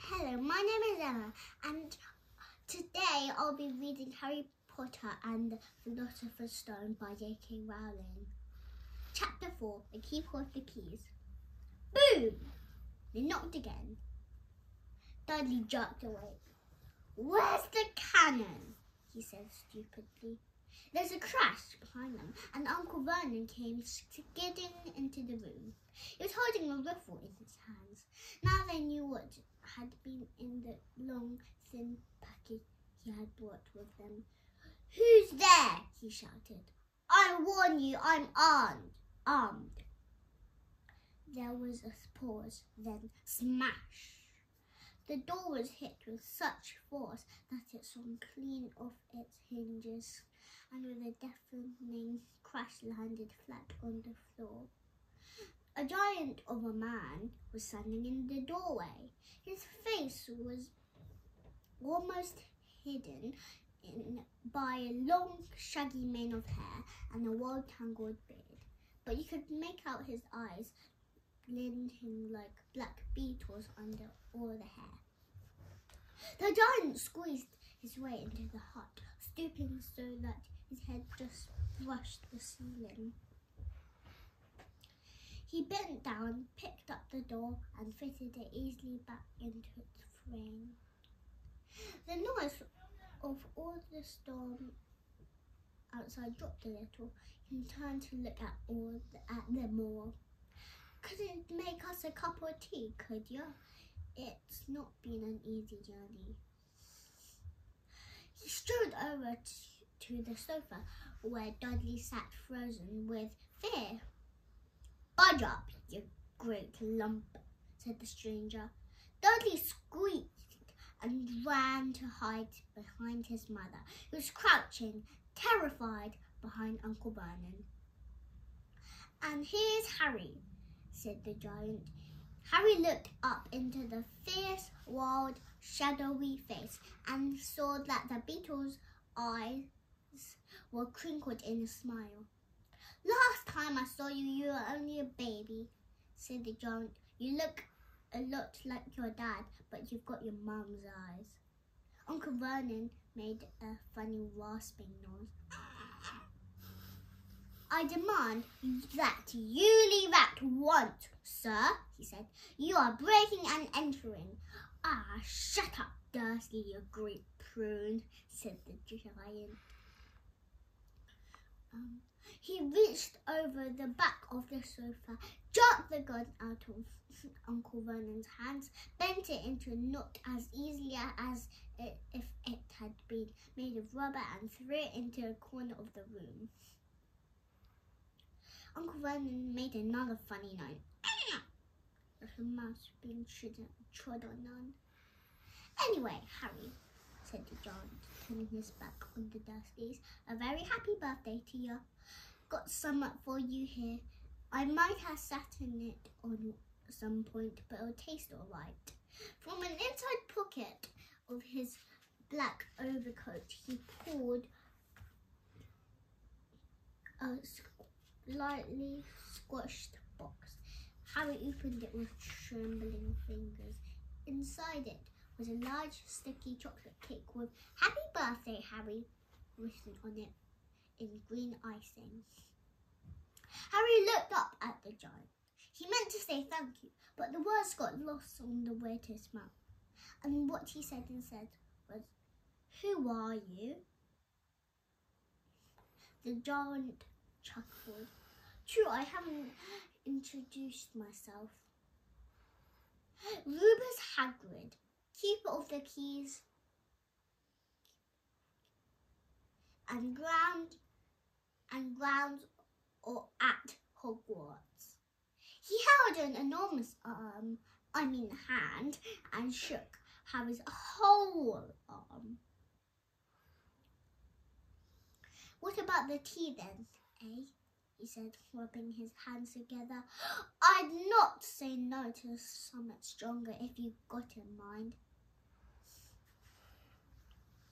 Hello, my name is Emma, and today I'll be reading Harry Potter and the Philosopher's Stone by J.K. Rowling. Chapter 4, The Keeper of the Keys. Boom! They knocked again. Dudley jerked away. "Where's the cannon?" he said stupidly. There's a crash behind them, and Uncle Vernon came skidding into the room. He was holding a riffle in his hands. Now they knew what had been in the long, thin package he had brought with them. "Who's there?" he shouted. "I warn you, I'm armed." There was a pause, then smash. The door was hit with such force that it swung clean off its hinges, and with a deafening crash landed flat on the floor. A giant of a man was standing in the doorway. His face was almost hidden by a long, shaggy mane of hair and a well-tangled beard, but you could make out his eyes glinting like black beetles under all the hair. The giant squeezed his way into the hut, stooping so that his head just brushed the ceiling. He bent down, picked up the door, and fitted it easily back into its frame. The noise of all the storm outside dropped a little. He turned to look at them all. "Couldn't make us a cup of tea, could you? It's not been an easy journey." He strode over to the sofa where Dudley sat frozen with fear. "Budge up, you great lump," said the stranger. Dudley squeaked and ran to hide behind his mother, who was crouching, terrified, behind Uncle Vernon. "And here's Harry," said the giant. Harry looked up into the fierce, wild, shadowy face and saw that the beetle's eyes were crinkled in a smile. "Last time I saw you, you were only a baby," said the giant. "You look a lot like your dad, but you've got your mum's eyes." Uncle Vernon made a funny rasping noise. "I demand that you leave at once, sir," he said. "You are breaking and entering." "Ah, shut up, Dursley, you great prune," said the giant. He reached over the back of the sofa, jerked the gun out of Uncle Vernon's hands, bent it into a knot as easily as if it had been made of rubber, and threw it into a corner of the room. Uncle Vernon made another funny noise, like a mouse being trod on. "Anyway, Harry," said the giant, turning his back on the Dursleys, "a very happy birthday to you. Got some for you here. I might have sat in it on some point, but it'll taste all right." From an inside pocket of his black overcoat, he pulled a slightly squashed box. Harry opened it with trembling fingers. Inside it was a large, sticky chocolate cake with "Happy Birthday, Harry" written on it in green icing. Harry looked up at the giant. He meant to say thank you, but the words got lost on the way to his mouth. And what he said instead was, "Who are you?" The giant chuckled. "True, I haven't introduced myself. Rubus Hagrid, Keeper of the Keys and grounds or at Hogwarts." He held an enormous hand, and shook Harry's whole arm. "What about the tea then, eh?" he said, rubbing his hands together. "I'd not say no to something stronger if you got in mind."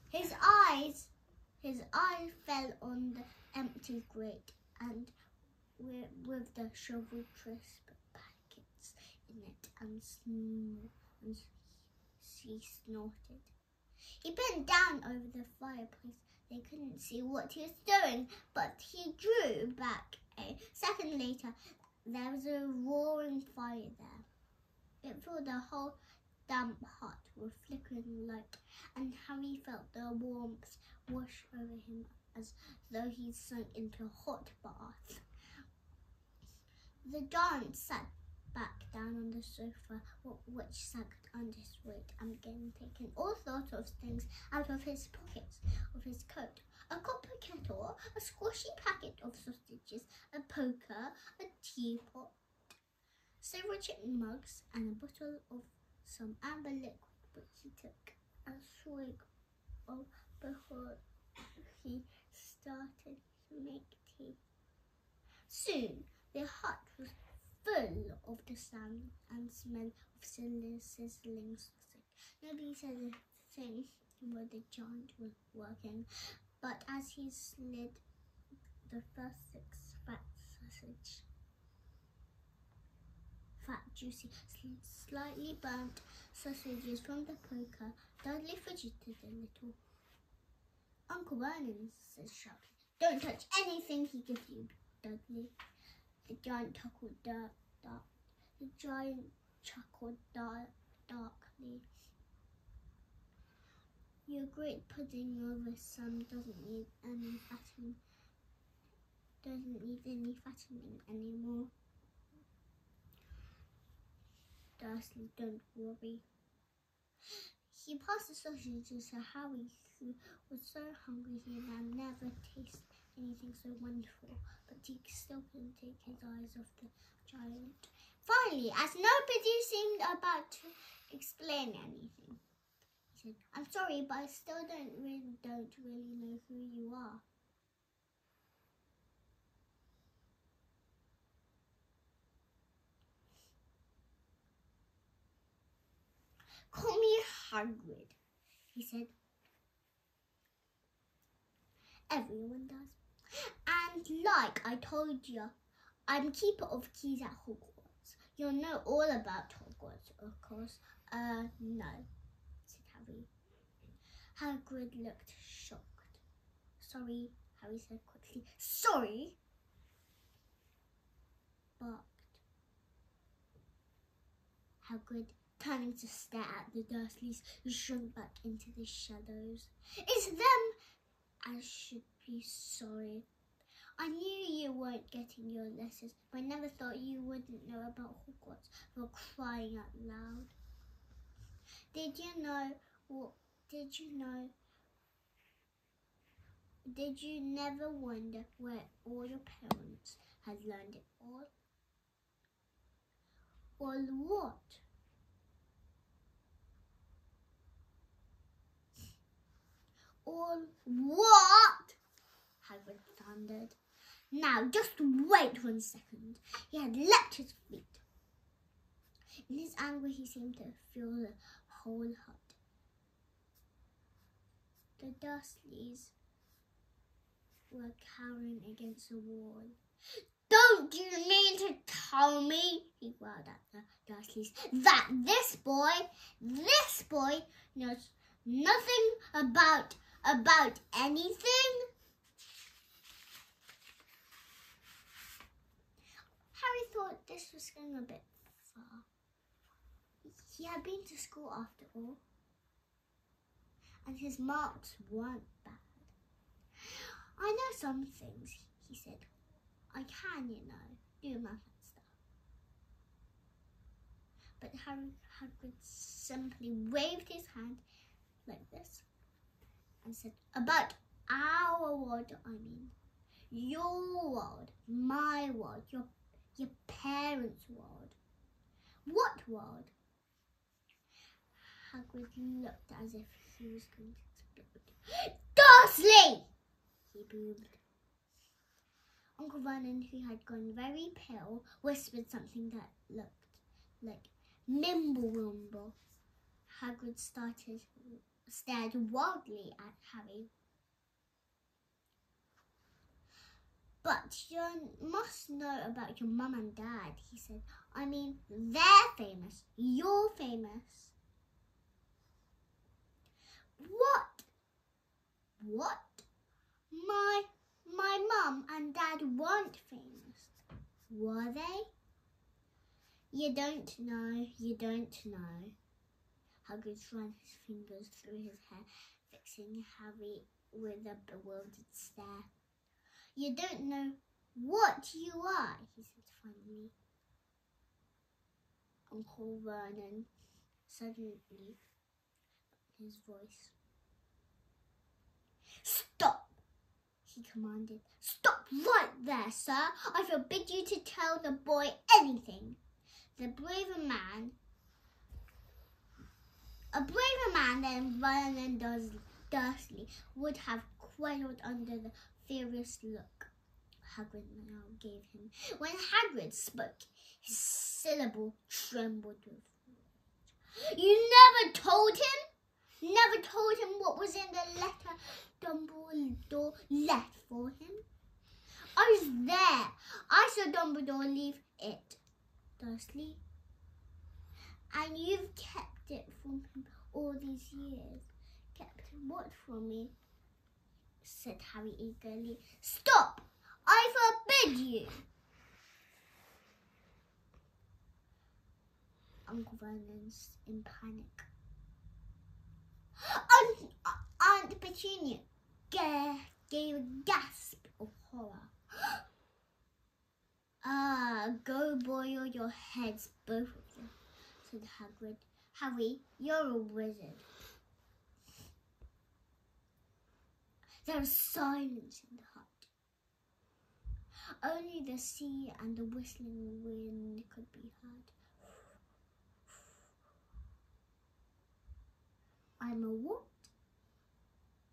His eyes fell on the empty grate and with the shovel crisp packets in it and he snorted. He bent down over the fireplace. They couldn't see what he was doing, but he drew back. A second later, there was a roaring fire there. It filled the whole damp hut with flickering light, and Harry felt the warmth wash over him as though he'd sunk into a hot bath. The giant sat back down on the sofa, which sagged under his weight, and began taking all sorts of things out of his pockets of his coat. A copper kettle, a squashy packet of sausages, a poker, a teapot, several chicken mugs, and a bottle of some amber liquid, which he took a swig of before he started to make tea. Soon the hut was full of the sound and smell of sizzling sausage. Nobody said a thing while the giant was working, but as he slid the first 6 fat, juicy, slightly burnt sausages from the poker, Dudley fidgeted a little. Uncle Vernon said sharply, "Don't touch anything he gives you, Dudley." The giant chuckled darkly. Your great pudding over some doesn't need any fattening anymore. Dursley, don't worry. He passed the sausages to Harry, who was so hungry he had never tasted anything so wonderful, but he still couldn't take his eyes off the giant. Finally, as nobody seemed about to explain anything, he said, "I'm sorry, but I still don't really know who you are." "Call me Hagrid," he said. "Everyone does. And like I told you, I'm keeper of keys at Hogwarts. You'll know all about Hogwarts, of course." No," said Harry. Hagrid looked shocked. "Sorry," Harry said quickly. "Sorry," barked Hagrid, turning to stare at the Dursleys, who shrunk back into the shadows. "It's them I should be sorry. I knew you weren't getting your lessons, but I never thought you wouldn't know about Hogwarts for crying out loud. Did you never wonder where all your parents had learned it all? Or what? Or what?" Hagrid thundered. "Now, just wait 1 second." He had leapt his feet. In his anger, he seemed to fill the whole hut. The Dursleys were cowering against the wall. "Don't you mean to tell me," he growled at the Dursleys, "that this boy knows nothing about anything?" Harry thought this was going a bit far. He had been to school after all, and his marks weren't bad. "I know some things," he said. "I can, do math and stuff." But Hagrid simply waved his hand like this and said, "About our world, I mean. Your world, my world, your parents' world." "What world?" Hagrid looked as if he was going to explode. "Dursley!" he boomed. Uncle Vernon, who had gone very pale, whispered something that looked like Mimblewimble. Hagrid stared wildly at Harry. "But you must know about your mum and dad," he said. "I mean, they're famous. You're famous." What? My mum and dad weren't famous, were they? You don't know. Hagrid ran his fingers through his hair, fixing Harry with a bewildered stare. You don't know what you are, he said finally. Uncle Vernon suddenly his voice. Stop, he commanded. Stop right there, sir. I forbid you to tell the boy anything. A braver man than Vernon Dursley would have quailed under the furious look Hagrid now gave him. When Hagrid spoke, his syllable trembled with rage. You never told him? Never told him what was in the letter Dumbledore left for him? I was there. I saw Dumbledore leave it, Dursley. And you've kept it from him all these years. Kept what from me? Said Harry eagerly. Stop! I forbid you! Uncle Vernon's in panic. Aunt Petunia gave a gasp of horror. Go boil your heads, both of you, said Hagrid. Harry, you're a wizard. There was silence in the hut. Only the sea and the whistling wind could be heard. I'm a what?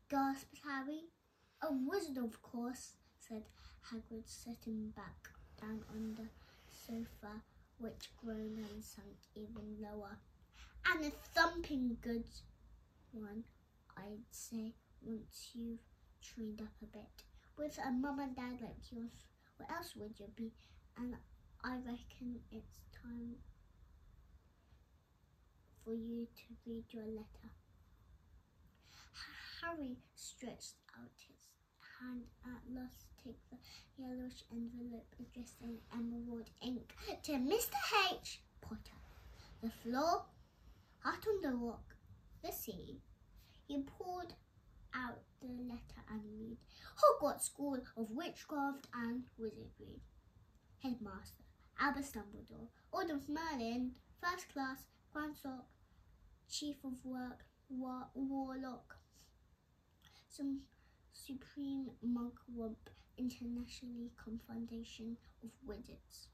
Gasped Harry. A wizard, of course, said Hagrid, sitting back down on the sofa, which groaned and sunk even lower. And a thumping good one, I'd say, once you've trained up a bit. With a mum and dad like yours, what else would you be? And I reckon it's time for you to read your letter. Harry stretched out his hand at last to take the yellowish envelope addressed in emerald ink to Mr. H. Potter. The floor, hut on the rock, the sea. He pulled out the letter and read, Hogwarts School of Witchcraft and Wizardry. Headmaster, Albus Dumbledore. Order of Merlin, First Class, Grand Sock, Chief of Work, Warlock. Some Supreme Mugwump, Internationally Confederation of Wizards.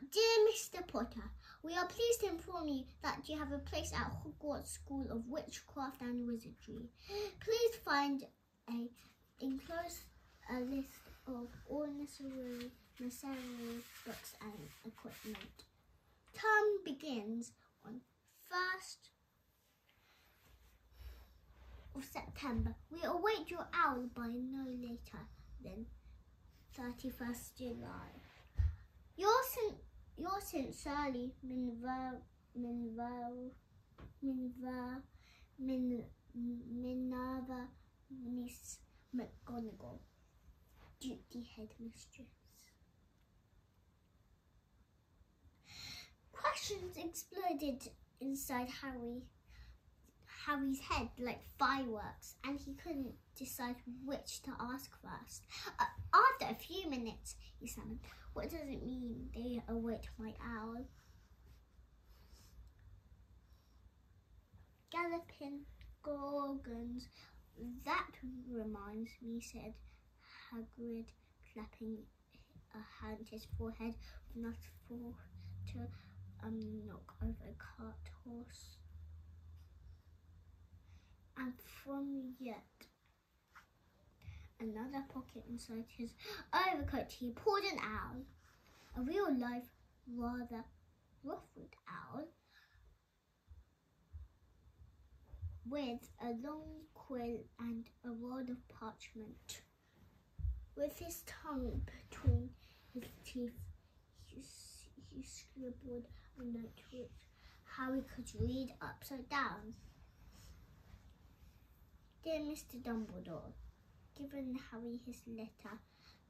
Dear Mr. Potter, we are pleased to inform you that you have a place at Hogwarts School of Witchcraft and Wizardry. Please find enclosed a list of all necessary books and equipment. Term begins on 1st of September. We await your owl by no later than 31st July. Yours sincerely, Minerva Miss McGonagall, Duty Headmistress. Questions exploded inside Harry's head like fireworks, and he couldn't decide which to ask first. After a few minutes, he stammered, what does it mean they await my owl? Galloping gorgons. That reminds me, said Hagrid, clapping a hand to his forehead, not to knock over a cart horse. And from yet another pocket inside his overcoat, he pulled an owl, a real-life, rather ruffled owl, with a long quill and a rod of parchment. With his tongue between his teeth, he scribbled a note which Harry could read upside down. Dear Mr. Dumbledore, given Harry his letter,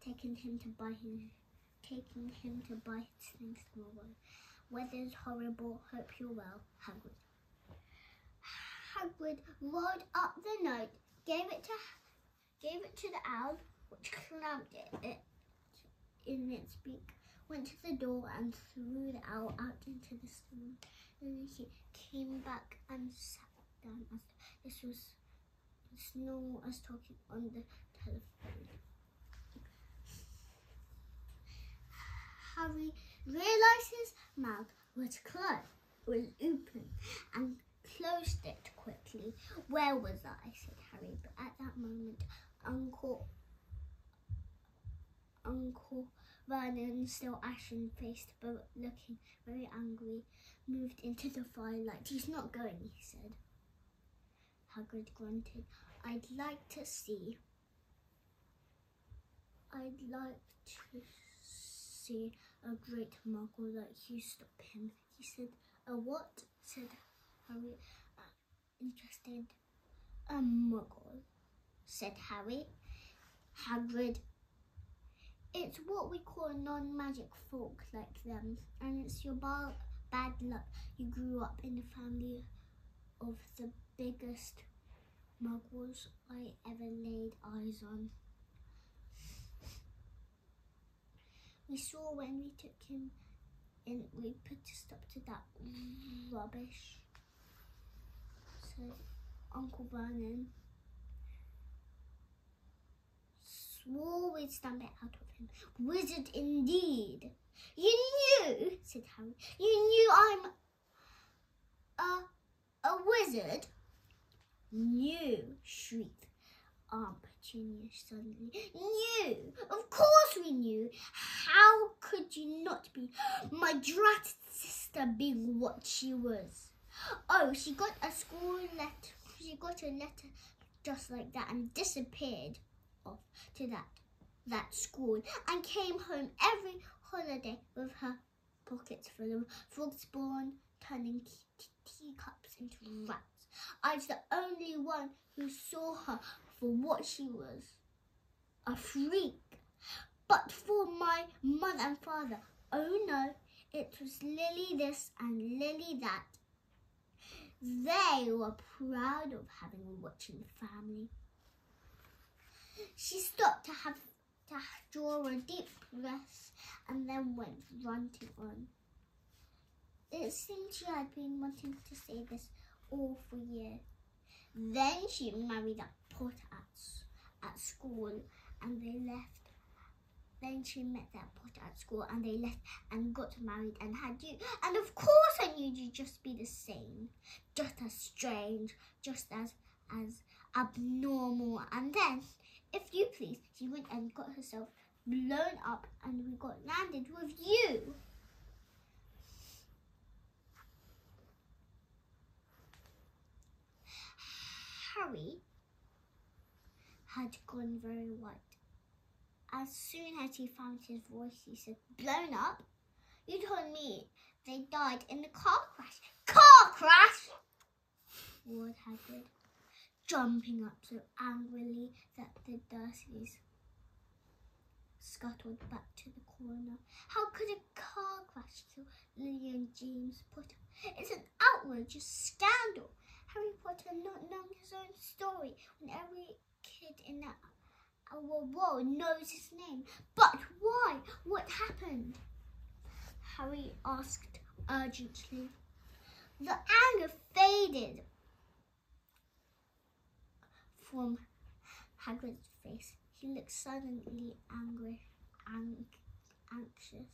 taking him to buy his things tomorrow. Weather's horrible. Hope you're well, Hagrid. Hagrid rolled up the note, gave it to the owl, which clamped it in its beak, went to the door and threw the owl out into the storm. Then he came back and sat down as this was as normal as talking on the telephone. Harry realised his mouth was open and closed it quickly. Where was I? Said Harry, but at that moment Uncle Vernon, still ashen-faced but looking very angry, moved into the firelight. He's not going, he said. Hagrid grunted. I'd like to see a great muggle like you stop him, he said. A what? Said Harry, interested. A muggle, said Harry. Hagrid, it's what we call non-magic folk like them, and it's your bad luck you grew up in the family of the biggest muggles I ever laid eyes on. We saw when we took him in, we put a stop to that rubbish, said Uncle Vernon. Swore we'd stamp it out of him. Wizard indeed. You knew, said Harry. You knew I'm a wizard? Knew, shrieked Aunt Petunia suddenly. Knew? Of course we knew. How could you not be? My dratted sister being what she was. Oh, she got a letter just like that and disappeared off to that school and came home every holiday with her pockets full of frog spawn, turning teacups into rats. I was the only one who saw her for what she was, a freak. But for my mother and father, oh no, it was Lily this and Lily that. They were proud of having a witch in the family. She stopped to draw a deep breath and then went ranting on. It seemed she had been wanting to say this all for years. Then she married a Potter at school and they left. Then she met that Potter at school and they left and got married and had you. And of course I knew you'd just be the same. Just as strange, just as abnormal. And then, if you please, she went and got herself blown up and we got landed with you. Harry had gone very white. As soon as he found his voice, he said, blown up? You told me they died in the car crash. Car crash! Roared Hagrid, jumping up so angrily that the Dursleys scuttled back to the corner. How could a car crash kill Lily and James Potter? It's an outrageous scandal. Harry Potter not knowing his own story when every kid in our world knows his name. But why? What happened? Harry asked urgently. The anger faded from Hagrid's face. He looked suddenly angry and anxious.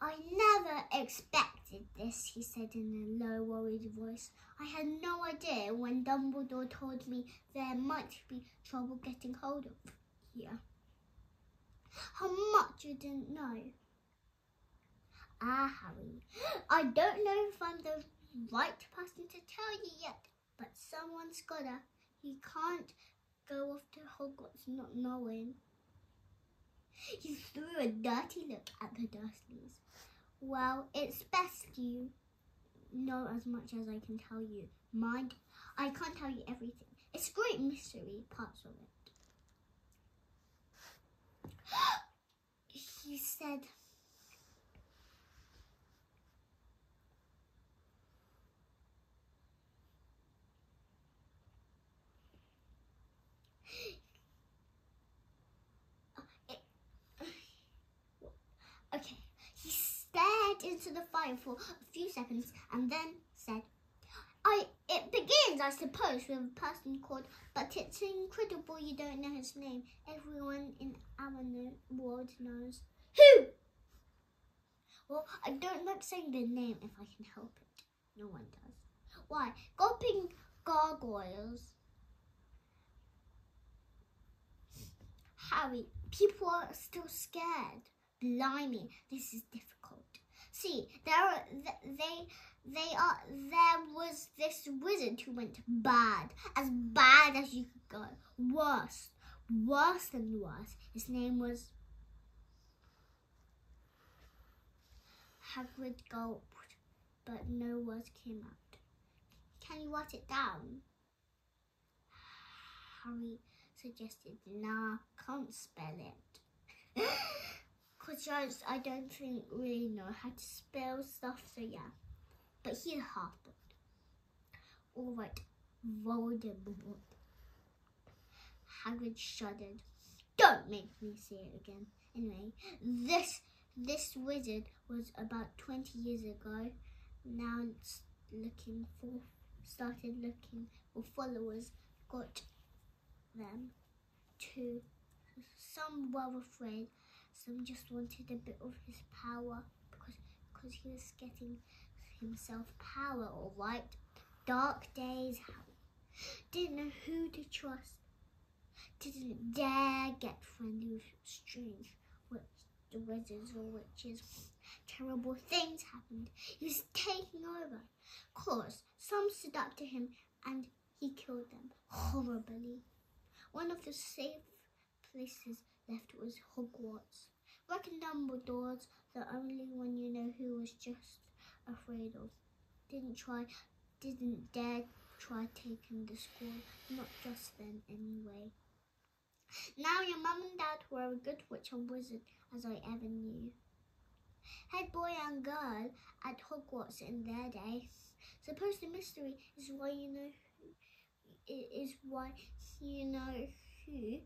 I never expected this, he said in a low, worried voice. I had no idea when Dumbledore told me there might be trouble getting hold of here. How much you didn't know. Ah, Harry, I don't know if I'm the right person to tell you yet, but someone's gotta. You can't go off to Hogwarts not knowing. He threw a dirty look at the Dursleys. Well, it's best you know as much as I can tell you. Mind, I can't tell you everything. It's a great mystery, parts of it. He said, okay, he stared into the fire for a few seconds and then said, it begins, I suppose, with a person called, but it's incredible you don't know his name. Everyone in our world knows. Who? Well, I don't like saying the name if I can help it. No one does. Why? Gulping gargoyles. Harry, people are still scared. Blimey, this is difficult. See, there was this wizard who went bad as you could go. Worse than worse. His name was Hagrid. Gulped, but no words came out. Can you write it down? Harry suggested. Nah, can't spell it. Because I don't think really know how to spell stuff, so yeah. But he's half-blood. Alright, Voldemort. Hagrid shuddered. Don't make me say it again. Anyway, this wizard was about 20 years ago. Now it's started looking for followers, got them to. Some were afraid, some just wanted a bit of his power because he was getting himself power, all right. Dark days, didn't know who to trust, didn't dare get friendly with strange wizards or witches. Terrible things happened. He was taking over. Of course, some stood up to him and he killed them horribly. One of the safe places left was Hogwarts. Like Dumbledore's, the only one you know who was just afraid of. Didn't dare try taking the school, not just then anyway. Now your mum and dad were a good witch and wizard as I ever knew. Head boy and girl at Hogwarts in their day. Suppose the mystery is why you know who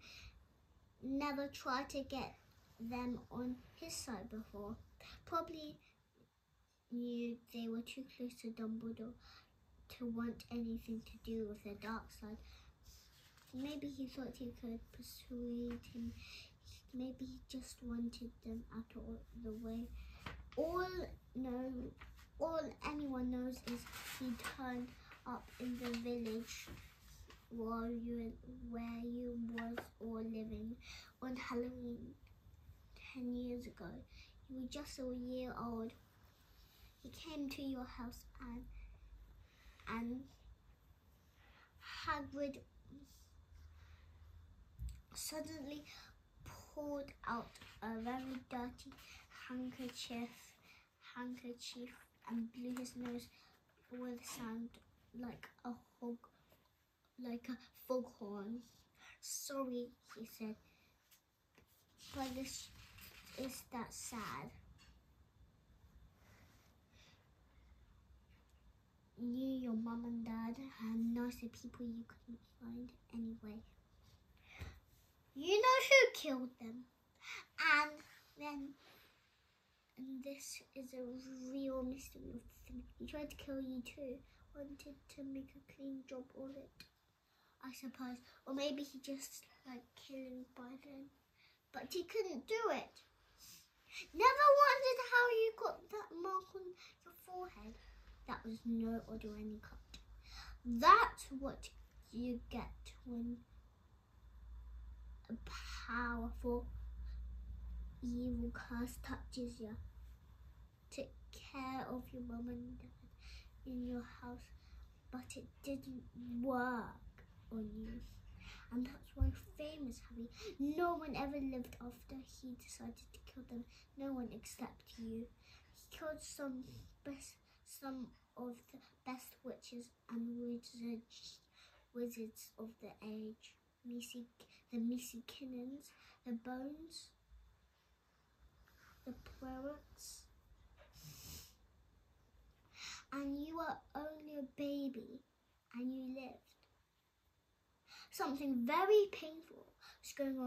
never tried to get them on his side before. Probably knew they were too close to Dumbledore to want anything to do with the dark side. Maybe he thought he could persuade him. Maybe he just wanted them out of the way. All anyone knows is he turned up in the village where you was all living on Halloween 10 years ago. You were just a year old. He came to your house and Hagrid suddenly pulled out a very dirty handkerchief and blew his nose with sound like a foghorn. Sorry, he said, but this is that sad. You, your mum and dad, and nicer people you couldn't find anyway. You know who killed them. And this is a real mystery of him. He tried to kill you too. Wanted to make a clean job of it, I suppose. Or maybe he just liked killing by then. But he couldn't do it. Never wondered how you got that mark on your forehead. That was no ordinary cut. That's what you get when a powerful evil curse touches you. Took care of your mum and dad in your house, but it didn't work on you. And that's why famous Harry, no one ever lived after he decided to kill them. No one except you. He killed some some of the best witches and wizards of the age. The Meesekinens, the Bones, the Poirot's. And you were only a baby and you lived. Something very painful was going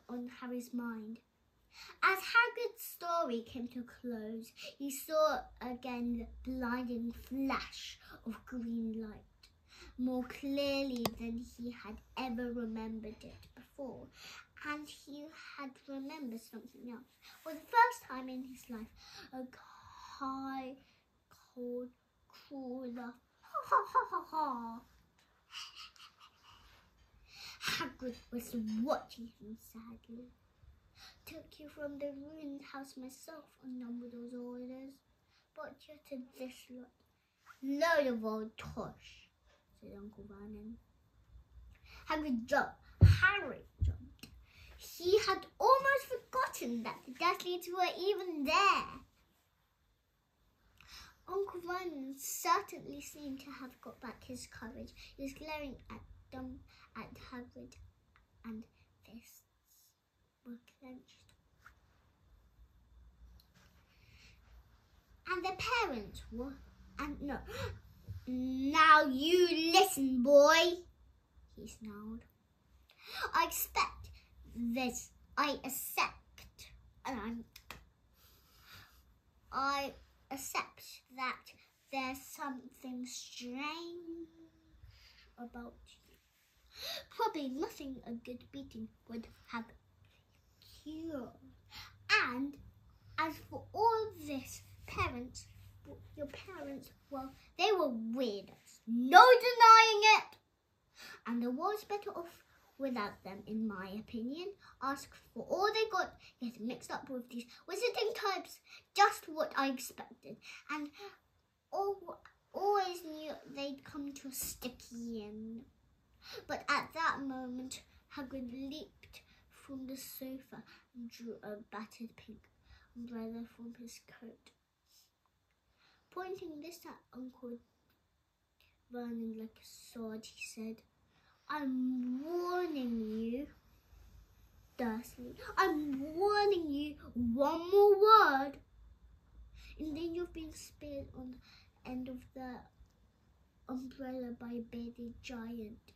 on Harry's mind. As Hagrid's story came to a close, he saw again the blinding flash of green light, more clearly than he had ever remembered it before. And he had remembered something else. For the first time in his life, a high, cold, cruel laugh. Ha ha ha ha ha. Hagrid was watching him sadly. Took you from the ruined house myself on Dumbledore's orders. Brought you to this lot. Load of old tosh, said Uncle Vernon. Harry jumped. He had almost forgotten that the Dursleys were even there. Uncle Vernon certainly seemed to have got back his courage. He was glaring at Hagrid, and fists were clenched. And the parents were, and no. Now you listen, boy, he snarled. I accept that there's something strange about you. Probably nothing a good beating would have cured. And as for all this, your parents, well, they were weirdos. No denying it. And the world's better off without them, in my opinion. Ask for all they got, get mixed up with these wizarding types. Just what I expected. And always knew they'd come to a sticky end. But at that moment, Hagrid leaped from the sofa and drew a battered pink umbrella from his coat. Pointing this at Uncle Vernon like a sword, he said, I'm warning you, Dursley. I'm warning you, one more word, and then you've been speared on the end of the umbrella by a bearded giant.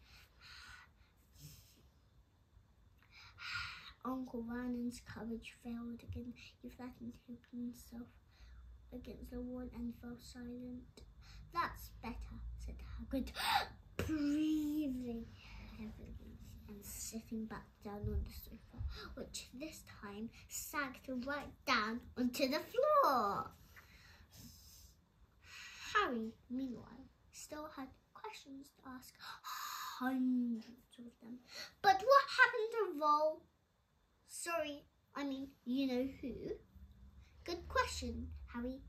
Uncle Vernon's courage failed again. He flattened himself against the wall and fell silent. That's better, said Hagrid, breathing heavily and sitting back down on the sofa, which this time sagged right down onto the floor. Harry, meanwhile, still had questions to ask, hundreds of them. But what happened to Vol? Sorry, I mean, you know who? Good question, Harry.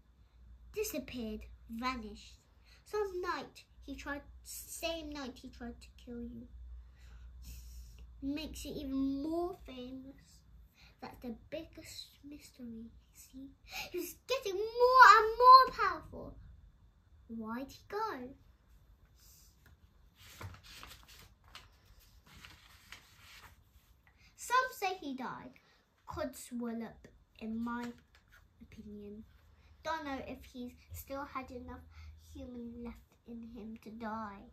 Disappeared, vanished. Same night he tried to kill you. Makes it even more famous. That's the biggest mystery, see? He's getting more and more powerful. Why'd he go? Some say he died. Codswallop, in my opinion. Don't know if he's still had enough human left in him to die.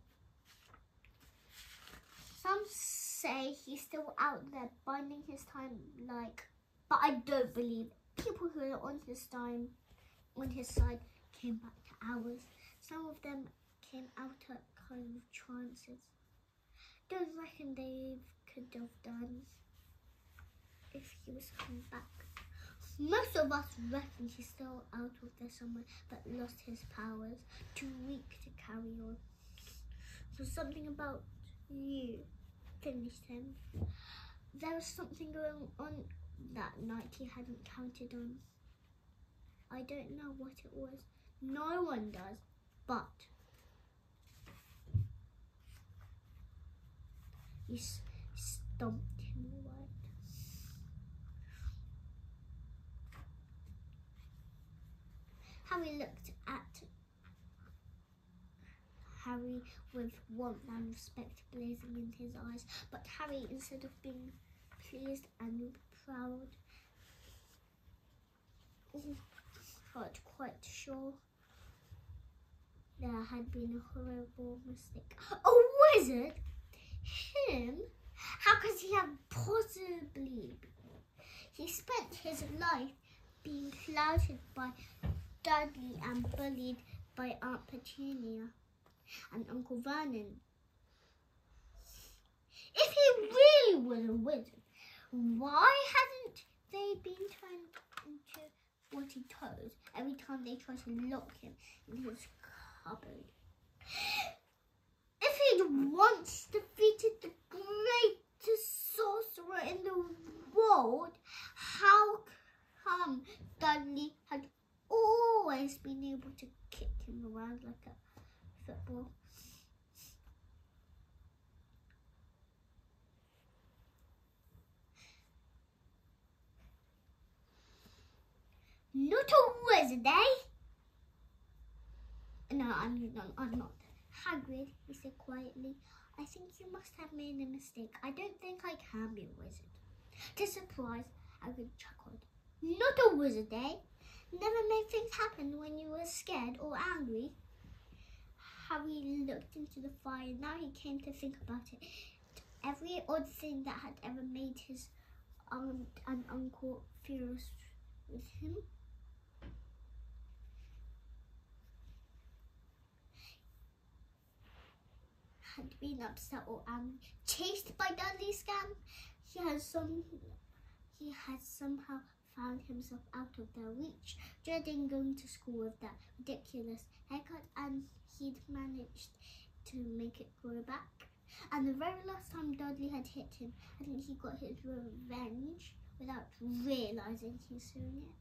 Some say he's still out there biding his time, but I don't believe it. People who are on his side came back to ours. Some of them came out at kind of trances. Don't reckon they could have done if he was coming back. Most of us reckon he's still out of there somewhere, but lost his powers, too weak to carry on. So something about you finished him. There was something going on that night he hadn't counted on. I don't know what it was. No one does, but he stomped him away. Harry looked at Harry with warmth and respect blazing in his eyes. But Harry, instead of being pleased and proud, felt quite sure there had been a horrible mistake. A wizard? Him? How could he have possibly been? He spent his life being flouted by Dudley and bullied by Aunt Petunia and Uncle Vernon. If he really was a wizard, why hadn't they been turned into Watty Toes every time they tried to lock him in his cupboard? If he'd once defeated the greatest sorcerer in the world, how come Dudley had always been able to kick him around like a football? Not a wizard, eh? No, I'm not. Hagrid, he said quietly, I think you must have made a mistake. I don't think I can be a wizard. To surprise, Hagrid chuckled. Not a wizard, eh? Never made things happen when you were scared or angry? Harry looked into the fire. Now he came to think about it. Every odd thing that had ever made his aunt and uncle furious with him. Had been upset or angry, chased by Dudley's gang. He had somehow found himself out of their reach, dreading going to school with that ridiculous haircut, and he'd managed to make it grow back. And the very last time Dudley had hit him, hadn't he got his revenge without realising he was doing it?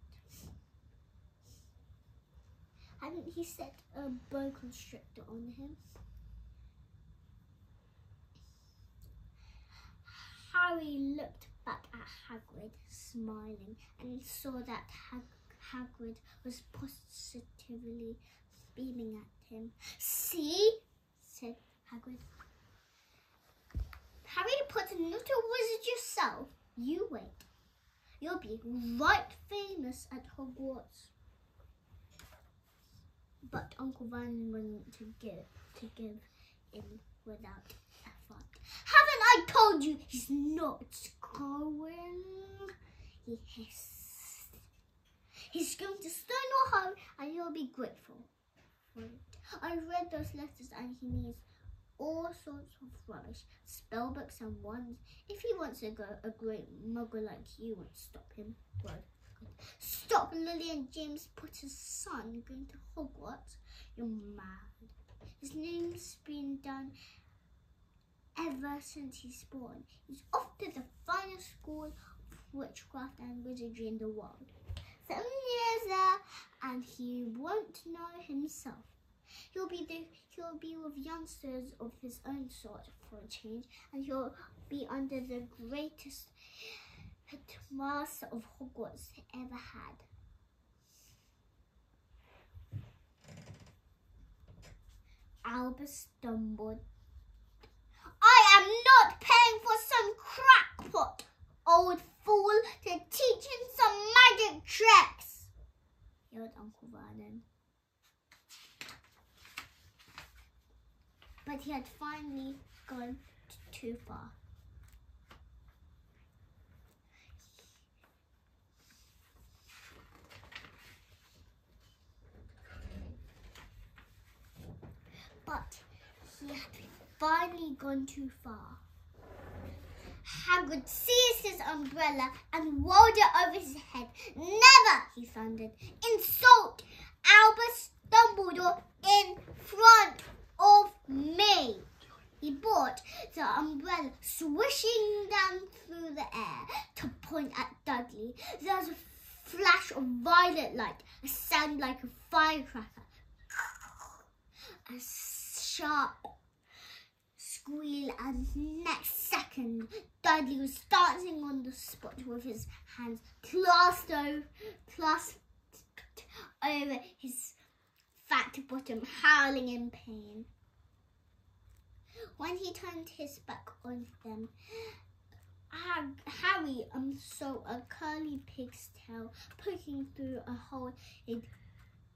Hadn't he set a boa constrictor on him? Harry looked back at Hagrid, smiling, and saw that Hagrid was positively beaming at him. See? Said Hagrid. Harry Potter, not a wizard yourself. You wait. You'll be right famous at Hogwarts. But Uncle Vernon wasn't to give in without effort. Haven't I told you he's not going? He hissed. He's going to stone or home, and you'll be grateful for it. I read those letters, and he needs all sorts of rubbish, spell books and wands. If he wants to go, a great muggle like you won't stop him. Well, stop Lily and James Potter's son going to Hogwarts? You're mad. His name's been done ever since he's born. He's off to the finest school of witchcraft and wizardry in the world. 7 years there, and he won't know himself. He'll be with youngsters of his own sort for a change, and he'll be under the greatest headmaster of Hogwarts ever had. Albus stumbled. I am not paying for some crackpot, old fool, to teach him some magic tricks, yelled Uncle Vernon. But he had finally gone too far. But he had finally gone too far. Hagrid seized his umbrella and rolled it over his head. Never, he thundered, insult Albus Dumbledore in front of me. He brought the umbrella swishing down through the air to point at Dudley. There was a flash of violet light, a sound like a firecracker, a sharp squeal, and next second Dudley was dancing on the spot with his hands clasped over his fat bottom, howling in pain. When he turned his back on them, Harry saw a curly pig's tail poking through a hole in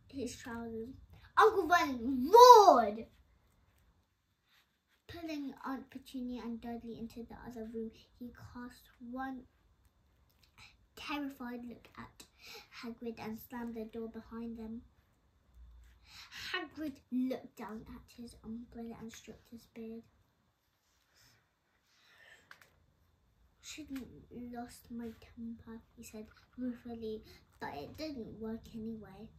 his trousers. Uncle Vernon roared, pulling Aunt Petunia and Dudley into the other room. He cast one terrified look at Hagrid and slammed the door behind them. Hagrid looked down at his umbrella and stroked his beard. Shouldn't lost my temper, he said ruefully, but it didn't work anyway.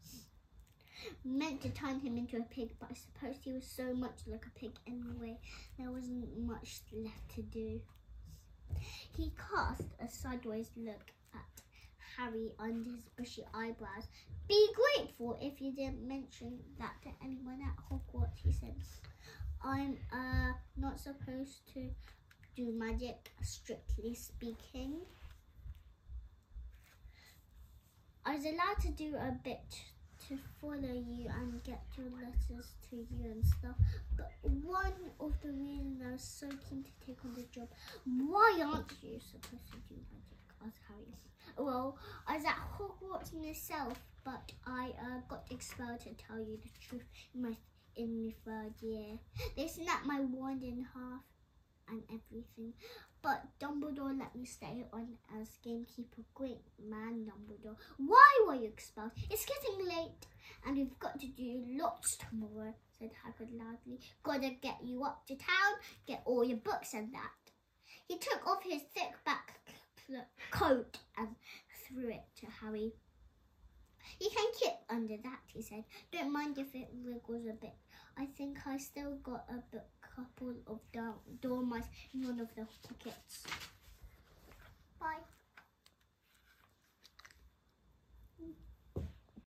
Meant to turn him into a pig, but I suppose he was so much like a pig anyway, there wasn't much left to do. He cast a sideways look at Harry under his bushy eyebrows. Be grateful if you didn't mention that to anyone at Hogwarts, he said. I'm not supposed to do magic, strictly speaking. I was allowed to do a bit to follow you and get your letters to you and stuff, but one of the reasons I was so keen to take on the job, why aren't you supposed to do magic? Asked Harry. Well, I was at Hogwarts myself, but I got expelled, to tell you the truth, in my 3rd year. They snapped my wand in half and everything, but Dumbledore let me stay on as gamekeeper. Great man, Dumbledore. Why were you expelled? It's getting late and we've got to do lots tomorrow, said Hagrid loudly. Gotta get you up to town, get all your books and that. He took off his thick back coat and threw it to Harry. You can keep under that, he said. Don't mind if it wriggles a bit. I think I still got a couple of dormice in one of the pockets. Bye.